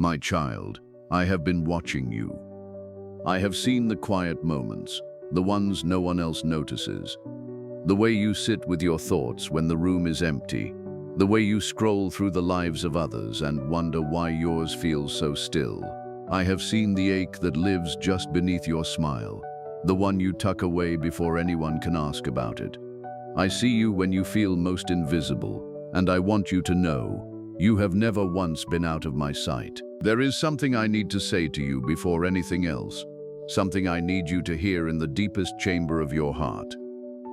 My child, I have been watching you. I have seen the quiet moments, the ones no one else notices. The way you sit with your thoughts when the room is empty. The way you scroll through the lives of others and wonder why yours feels so still. I have seen the ache that lives just beneath your smile, the one you tuck away before anyone can ask about it. I see you when you feel most invisible, and I want you to know, you have never once been out of my sight. There is something I need to say to you before anything else, something I need you to hear in the deepest chamber of your heart.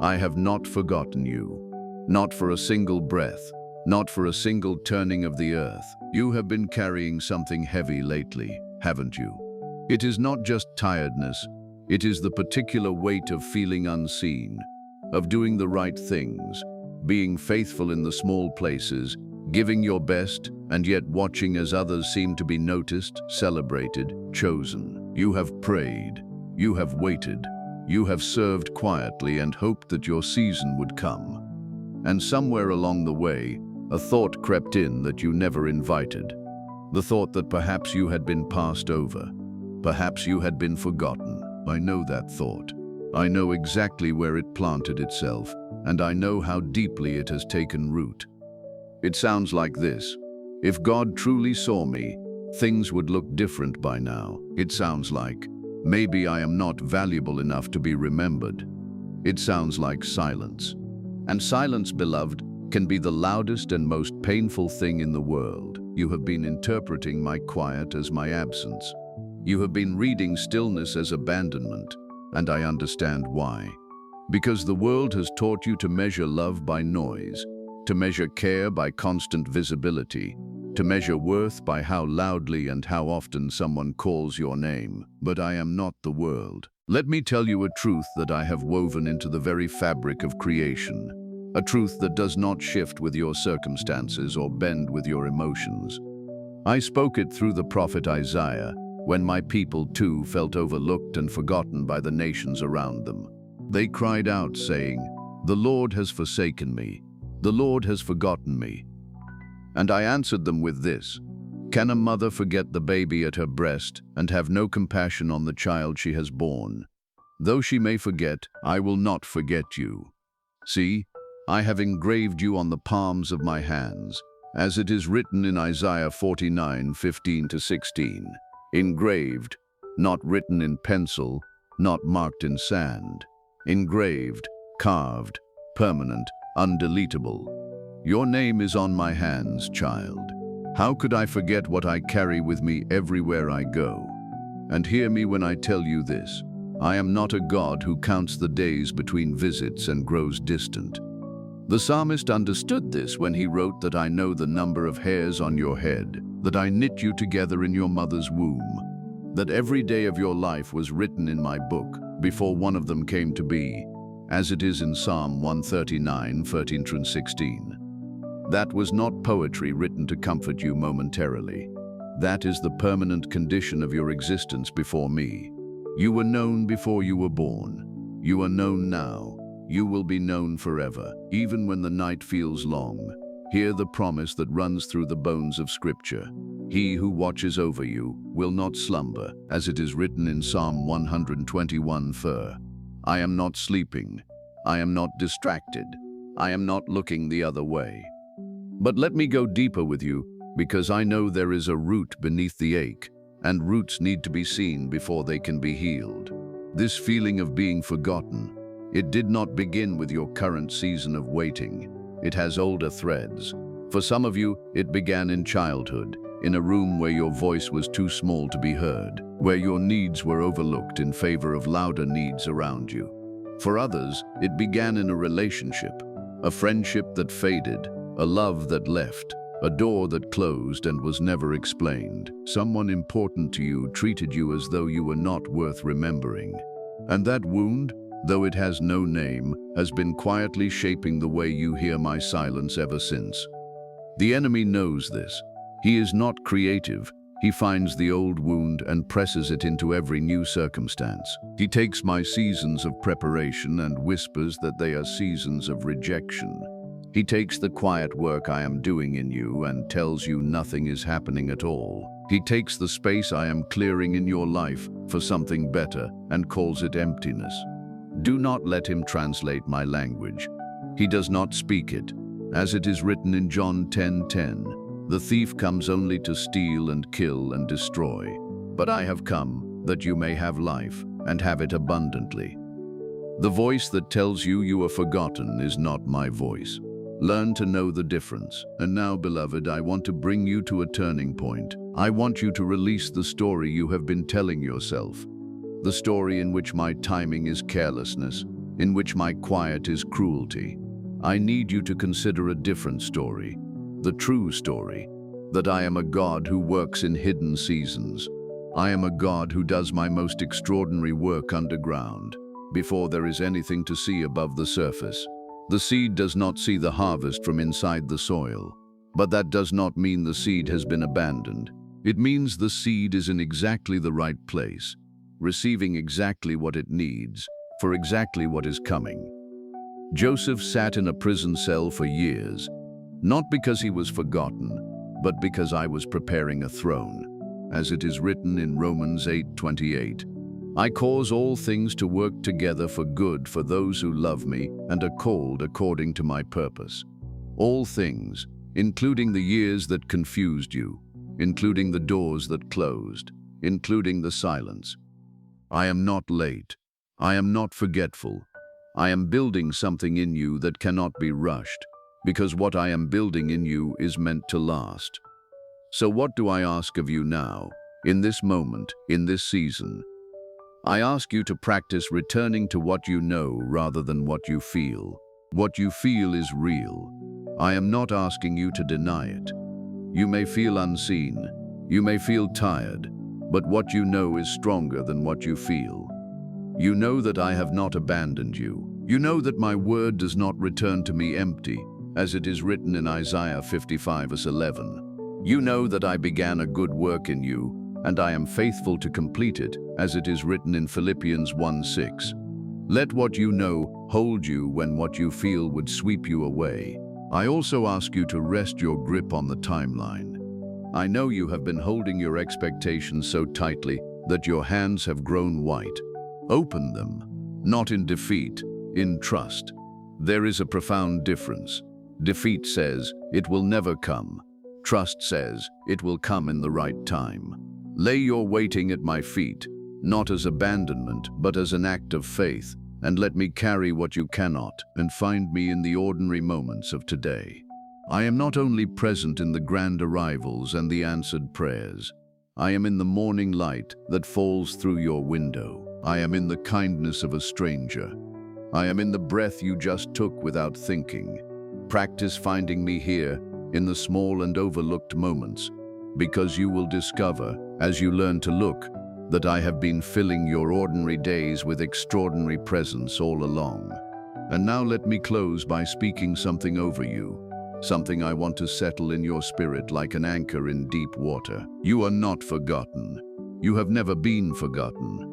I have not forgotten you, not for a single breath, not for a single turning of the earth. You have been carrying something heavy lately, haven't you? It is not just tiredness, it is the particular weight of feeling unseen, of doing the right things, being faithful in the small places, giving your best, and yet watching as others seem to be noticed, celebrated, chosen. You have prayed, you have waited, you have served quietly and hoped that your season would come. And somewhere along the way, a thought crept in that you never invited. The thought that perhaps you had been passed over, perhaps you had been forgotten. I know that thought. I know exactly where it planted itself, and I know how deeply it has taken root. It sounds like this: if God truly saw me, things would look different by now. It sounds like, maybe I am not valuable enough to be remembered. It sounds like silence. And silence, beloved, can be the loudest and most painful thing in the world. You have been interpreting my quiet as my absence. You have been reading stillness as abandonment, and I understand why. Because the world has taught you to measure love by noise, to measure care by constant visibility, to measure worth by how loudly and how often someone calls your name. But I am not the world. Let me tell you a truth that I have woven into the very fabric of creation, a truth that does not shift with your circumstances or bend with your emotions. I spoke it through the prophet Isaiah, when my people too felt overlooked and forgotten by the nations around them. They cried out, saying, "The Lord has forsaken me. The Lord has forgotten me." And I answered them with this: can a mother forget the baby at her breast and have no compassion on the child she has borne? Though she may forget, I will not forget you. See, I have engraved you on the palms of my hands, as it is written in Isaiah 49:15-16. Engraved, not written in pencil, not marked in sand. Engraved, carved, permanent, undeletable. Your name is on my hands, child. How could I forget what I carry with me everywhere I go? And hear me when I tell you this: I am not a God who counts the days between visits and grows distant. The psalmist understood this when he wrote that I know the number of hairs on your head, that I knit you together in your mother's womb, that every day of your life was written in my book before one of them came to be, as it is in Psalm 139:13-16. That was not poetry written to comfort you momentarily. That is the permanent condition of your existence before me. You were known before you were born. You are known now. You will be known forever, even when the night feels long. Hear the promise that runs through the bones of Scripture. He who watches over you will not slumber, as it is written in Psalm 121:4. I am not sleeping. I am not distracted. I am not looking the other way. But let me go deeper with you, because I know there is a root beneath the ache, and roots need to be seen before they can be healed. This feeling of being forgotten, it did not begin with your current season of waiting. It has older threads. For some of you, it began in childhood, in a room where your voice was too small to be heard, where your needs were overlooked in favor of louder needs around you. For others, it began in a relationship, a friendship that faded, a love that left, a door that closed and was never explained. Someone important to you treated you as though you were not worth remembering. And that wound, though it has no name, has been quietly shaping the way you hear my silence ever since. The enemy knows this. He is not creative. He finds the old wound and presses it into every new circumstance. He takes my seasons of preparation and whispers that they are seasons of rejection. He takes the quiet work I am doing in you and tells you nothing is happening at all. He takes the space I am clearing in your life for something better and calls it emptiness. Do not let him translate my language. He does not speak it. As it is written in John 10:10, the thief comes only to steal and kill and destroy. But I have come that you may have life and have it abundantly. The voice that tells you you are forgotten is not my voice. Learn to know the difference. And now, beloved, I want to bring you to a turning point. I want you to release the story you have been telling yourself. The story in which my timing is carelessness, in which my quiet is cruelty. I need you to consider a different story, the true story, that I am a God who works in hidden seasons. I am a God who does my most extraordinary work underground, before there is anything to see above the surface. The seed does not see the harvest from inside the soil, but that does not mean the seed has been abandoned. It means the seed is in exactly the right place, receiving exactly what it needs, for exactly what is coming. Joseph sat in a prison cell for years, not because he was forgotten, but because I was preparing a throne. As it is written in Romans 8:28, I cause all things to work together for good for those who love me and are called according to my purpose. All things, including the years that confused you, including the doors that closed, including the silence. I am not late. I am not forgetful. I am building something in you that cannot be rushed, because what I am building in you is meant to last. So what do I ask of you now, in this moment, in this season? I ask you to practice returning to what you know rather than what you feel. What you feel is real. I am not asking you to deny it. You may feel unseen. You may feel tired, but what you know is stronger than what you feel. You know that I have not abandoned you. You know that my word does not return to me empty, as it is written in Isaiah 55:11. You know that I began a good work in you, and I am faithful to complete it, as it is written in Philippians 1:6. Let what you know hold you when what you feel would sweep you away. I also ask you to rest your grip on the timeline. I know you have been holding your expectations so tightly that your hands have grown white. Open them, not in defeat, in trust. There is a profound difference. Defeat says, it will never come. Trust says, it will come in the right time. Lay your waiting at my feet, not as abandonment, but as an act of faith, and let me carry what you cannot, and find me in the ordinary moments of today. I am not only present in the grand arrivals and the answered prayers. I am in the morning light that falls through your window. I am in the kindness of a stranger. I am in the breath you just took without thinking. Practice finding me here, in the small and overlooked moments, because you will discover, as you learn to look, that I have been filling your ordinary days with extraordinary presence all along. And now let me close by speaking something over you, something I want to settle in your spirit like an anchor in deep water. You are not forgotten. You have never been forgotten.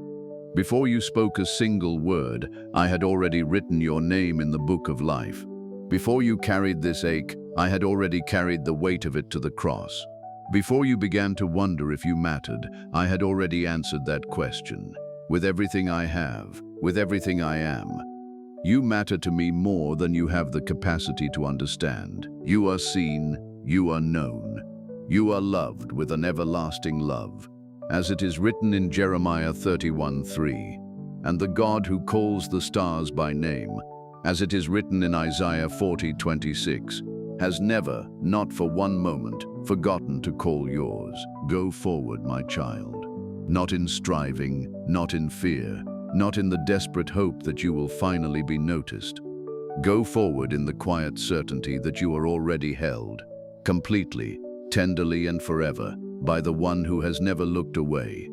Before you spoke a single word, I had already written your name in the book of life. Before you carried this ache, I had already carried the weight of it to the cross. Before you began to wonder if you mattered, I had already answered that question. With everything I have, with everything I am, you matter to me more than you have the capacity to understand. You are seen, you are known. You are loved with an everlasting love, as it is written in Jeremiah 31:3. And the God who calls the stars by name, as it is written in Isaiah 40:26, has never, not for one moment, forgotten to call yours. Go forward, my child. Not in striving, not in fear, not in the desperate hope that you will finally be noticed. Go forward in the quiet certainty that you are already held, completely, tenderly and forever, by the one who has never looked away.